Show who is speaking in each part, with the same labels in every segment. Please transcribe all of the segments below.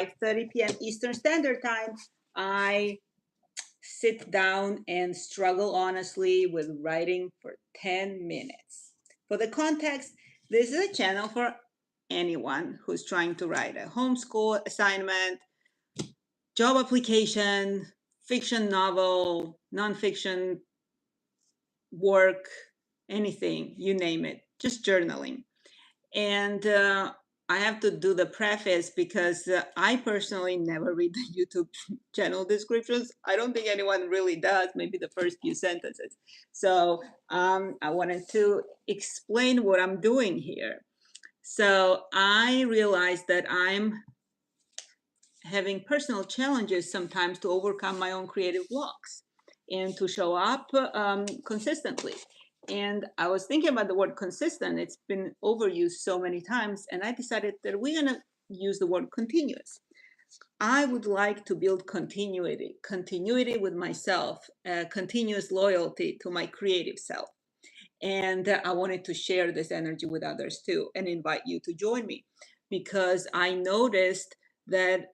Speaker 1: 5:30 p.m. Eastern Standard Time, I sit down and struggle honestly with writing for 10 minutes. For the context, this is a channel for anyone who's trying to write a homeschool assignment, job application, fiction novel, nonfiction work, anything, you name it, just journaling. And I have to do the preface because I personally never read the YouTube channel descriptions. I don't think anyone really does, maybe the first few sentences. So I wanted to explain what I'm doing here. So I realized that I'm having personal challenges sometimes to overcome my own creative blocks and to show up consistently. And I was thinking about the word consistent. It's been overused so many times, and I decided that we're going to use the word continuous. I would like to build continuity with myself, continuous loyalty to my creative self. And I wanted to share this energy with others too and invite you to join me, because I noticed that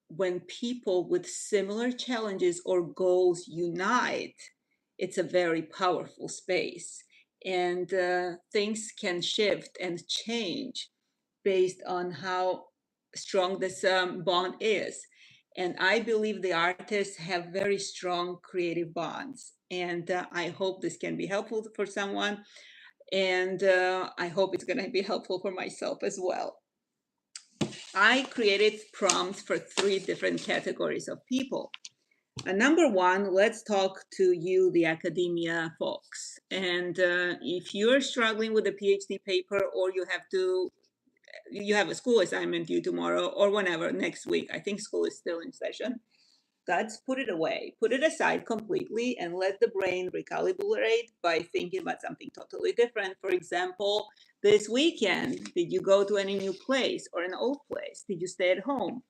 Speaker 1: when people with similar challenges or goals unite, it's a very powerful space. And things can shift and change based on how strong this bond is. And I believe the artists have very strong creative bonds. And I hope this can be helpful for someone. And I hope it's going to be helpful for myself as well. I created prompts for 3 different categories of people. Number 1, let's talk to you, the academia folks. And if you're struggling with a PhD paper, or you have a school assignment due tomorrow or whenever, next week, I think school is still in session, let's put it away, put it aside completely, and let the brain recalibrate by thinking about something totally different. For example, this weekend, did you go to any new place or an old place? Did you stay at home?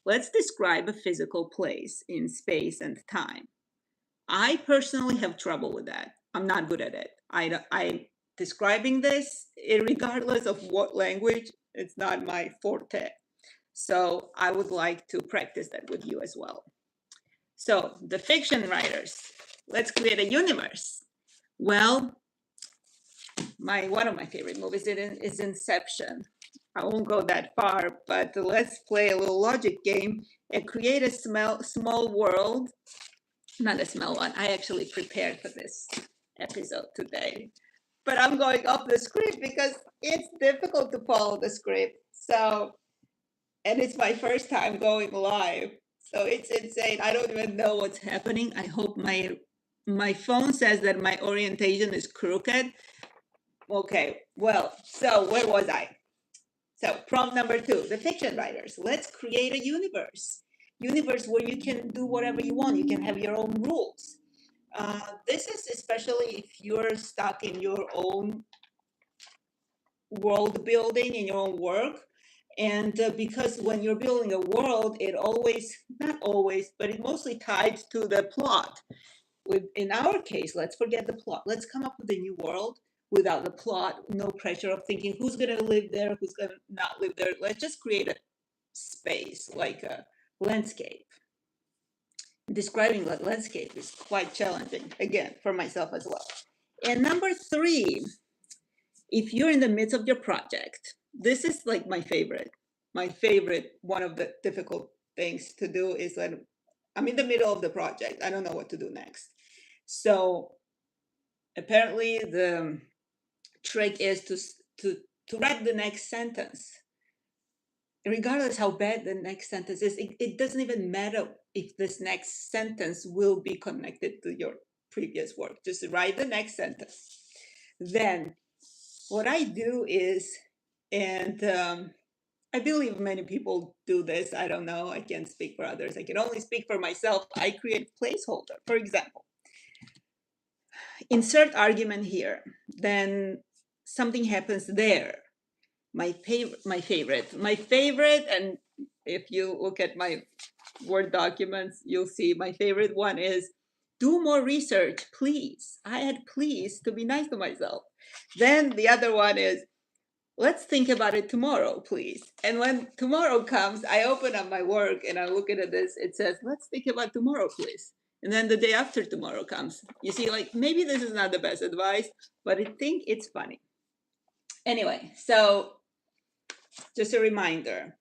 Speaker 1: Let's describe a physical place in space and time. I personally have trouble with that. I'm not good at it. I describing this, regardless of what language, it's not my forte. So I would like to practice that with you as well. So the fiction writers, let's create a universe. Well, one of my favorite movies is Inception. I won't go that far, but let's play a little logic game and create a small world. Not a small one. I actually prepared for this episode today, but I'm going off the script because it's difficult to follow the script. So, and it's my first time going live. So it's insane. I don't even know what's happening. I hope my phone says that my orientation is crooked. Okay, well, so where was I? So prompt number 2, the fiction writers. Let's create a universe where you can do whatever you want. You can have your own rules. This is especially if you're stuck in your own world building, in your own work. And because when you're building a world, it not always, but it mostly tied to the plot. In our case, let's forget the plot. Let's come up with a new world without the plot, no pressure of thinking who's going to live there, who's going to not live there. Let's just create a space, like a landscape. Describing that landscape is quite challenging, again, for myself as well. And number 3, if you're in the midst of your project, this is like my favorite. One of the difficult things to do is that I'm in the middle of the project. I don't know what to do next. So apparently the trick is to write the next sentence. Regardless how bad the next sentence is, it doesn't even matter if this next sentence will be connected to your previous work. Just write the next sentence. Then what I do is, and I believe many people do this. I don't know. I can't speak for others. I can only speak for myself. I create placeholder. For example, insert argument here. Then something happens there. My favorite. And if you look at my Word documents, you'll see my favorite one is do more research, please. I add please to be nice to myself. Then the other one is let's think about it tomorrow, please. And when tomorrow comes, I open up my work and I look at this. It says, let's think about tomorrow, please. And then the day after tomorrow comes. You see, like, maybe this is not the best advice, but I think it's funny. Anyway, so just a reminder.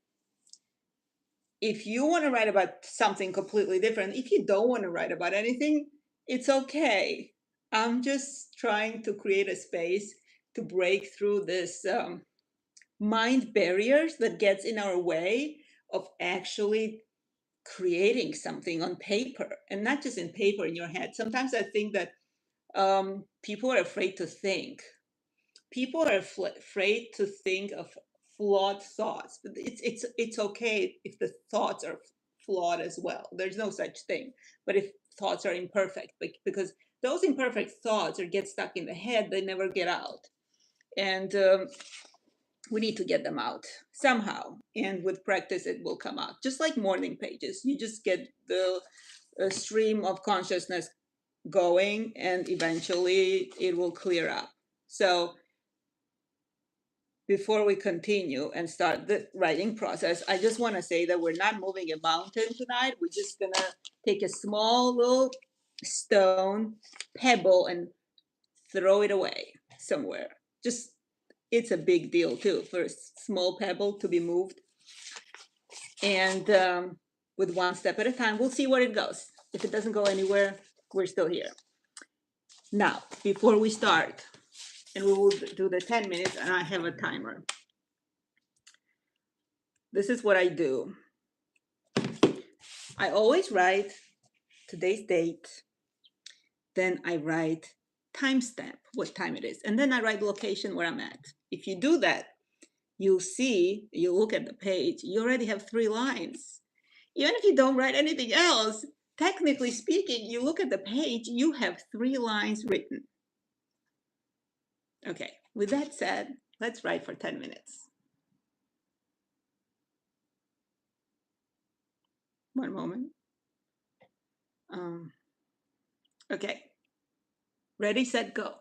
Speaker 1: If you want to write about something completely different, if you don't want to write about anything, it's okay. I'm just trying to create a space to break through this mind barriers that gets in our way of actually creating something on paper, and not just in paper, in your head. Sometimes I think that people are afraid to think. People are afraid to think of flawed thoughts, but it's okay if the thoughts are flawed as well. There's no such thing. But if thoughts are imperfect, because those imperfect thoughts are get stuck in the head, they never get out. And we need to get them out somehow, and with practice it will come out, just like morning pages. You just get the stream of consciousness going, and eventually it will clear up. So before we continue and start the writing process, I just want to say that we're not moving a mountain tonight. We're just gonna take a small little stone pebble and throw it away somewhere. Just, it's a big deal too for a small pebble to be moved. And with one step at a time, we'll see where it goes. If it doesn't go anywhere, we're still here. Now, before we start, and we will do the 10 minutes, and I have a timer. This is what I do. I always write today's date, then I write timestamp, what time it is, and then I write location where I'm at. If you do that, you'll see, you look at the page, you already have 3 lines. Even if you don't write anything else, technically speaking, you look at the page, you have 3 lines written. Okay, with that said, let's write for 10 minutes. One moment. Okay, ready, set, go.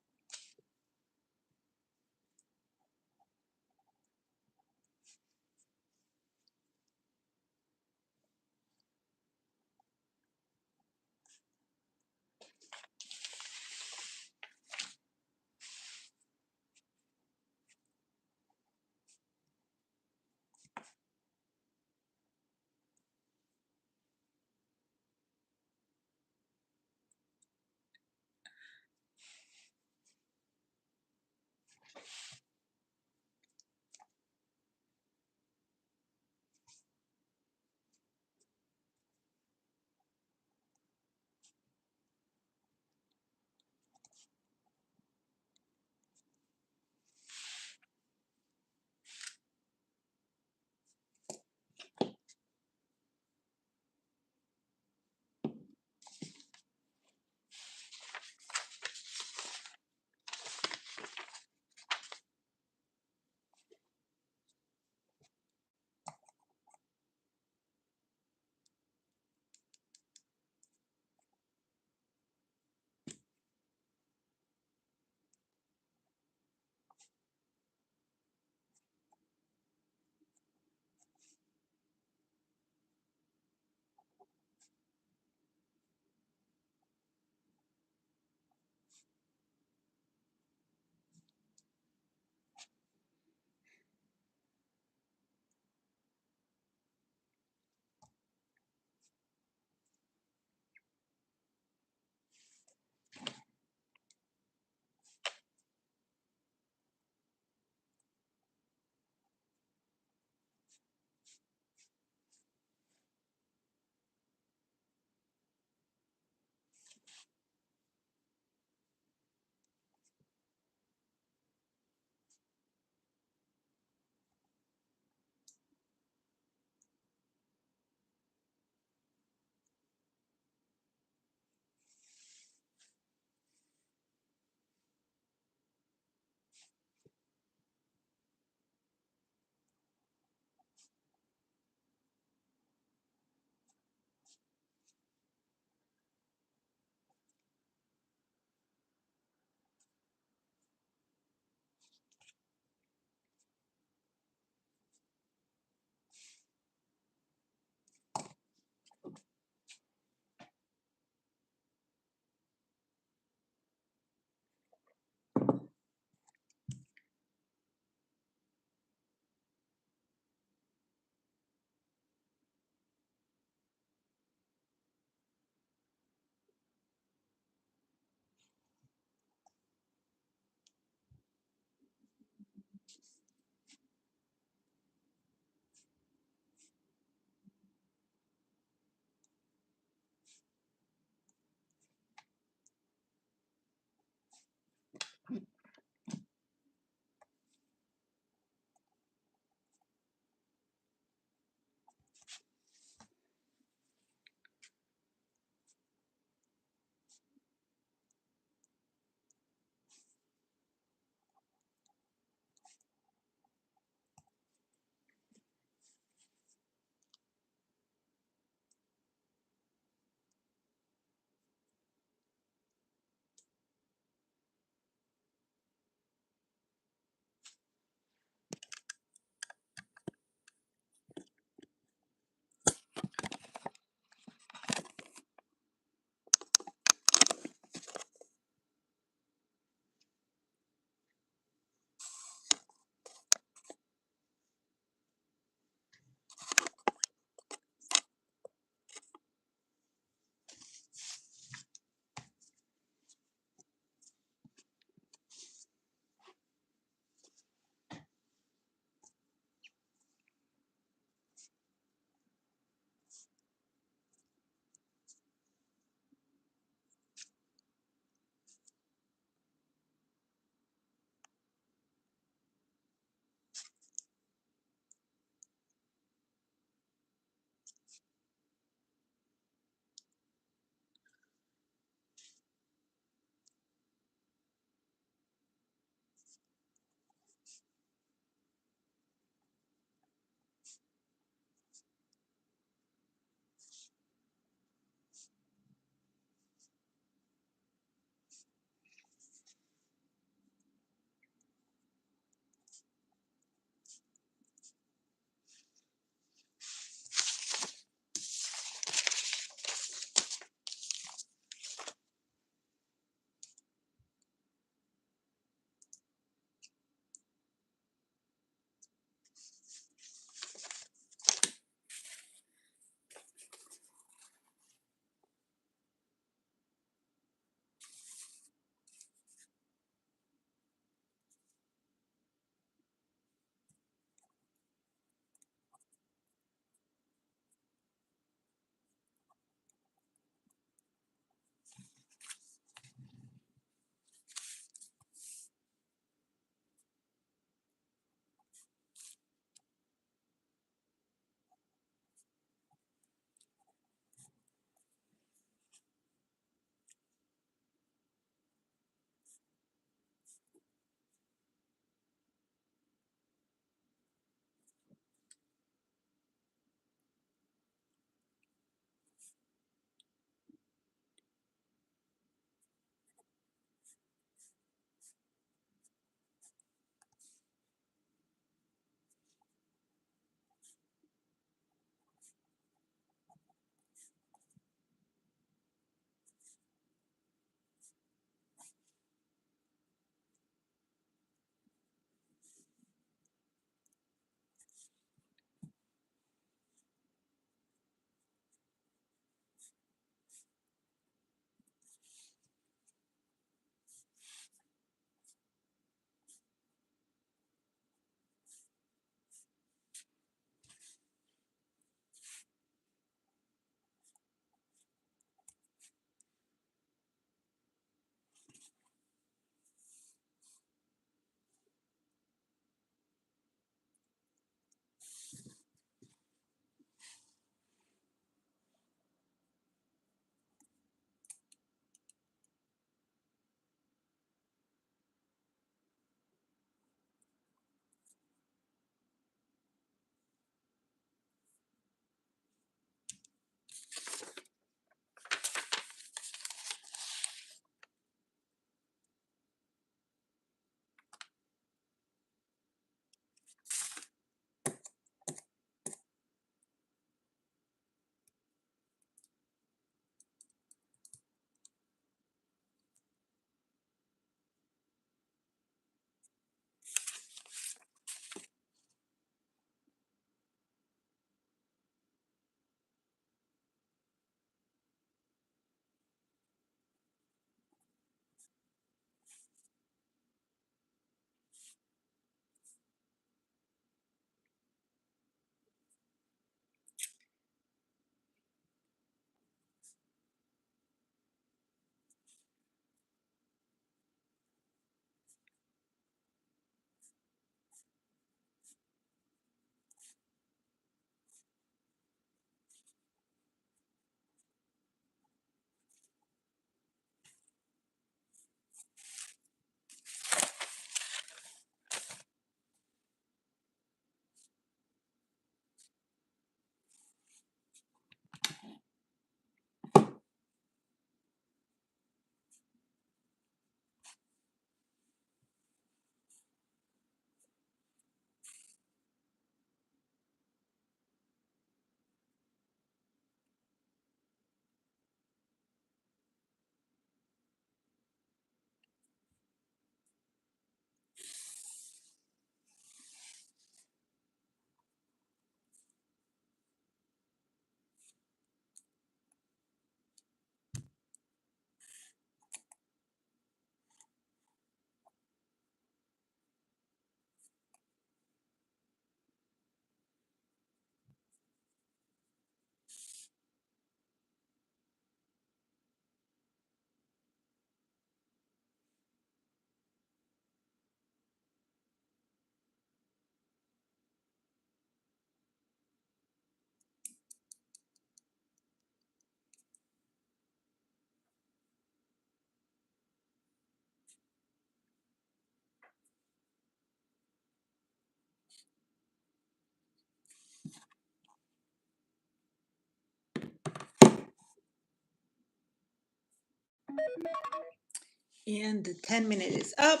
Speaker 1: And the 10-minute is up.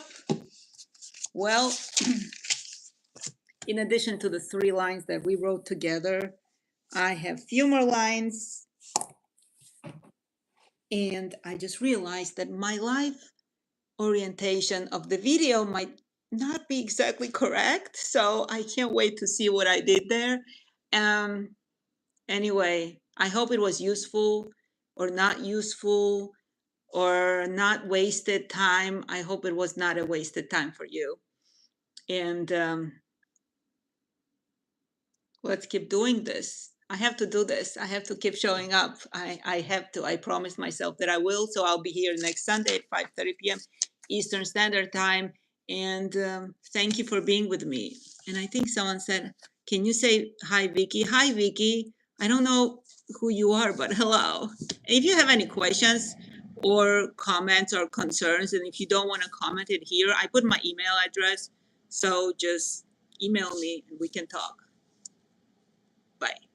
Speaker 1: Well, in addition to the 3 lines that we wrote together, I have few more lines. And I just realized that my life orientation of the video might not be exactly correct. So I can't wait to see what I did there. Anyway, I hope it was useful or not useful or not wasted time. I hope it was not a wasted time for you. And let's keep doing this. I have to do this. I have to keep showing up. I have to. I promised myself that I will. So I'll be here next Sunday at 5:30 p.m. Eastern Standard Time. And thank you for being with me. And I think someone said, can you say hi, Vicky? Hi, Vicky. I don't know who you are, but hello. If you have any questions or comments or concerns, and if you don't want to comment it here, I put my email address. So just email me and we can talk. Bye.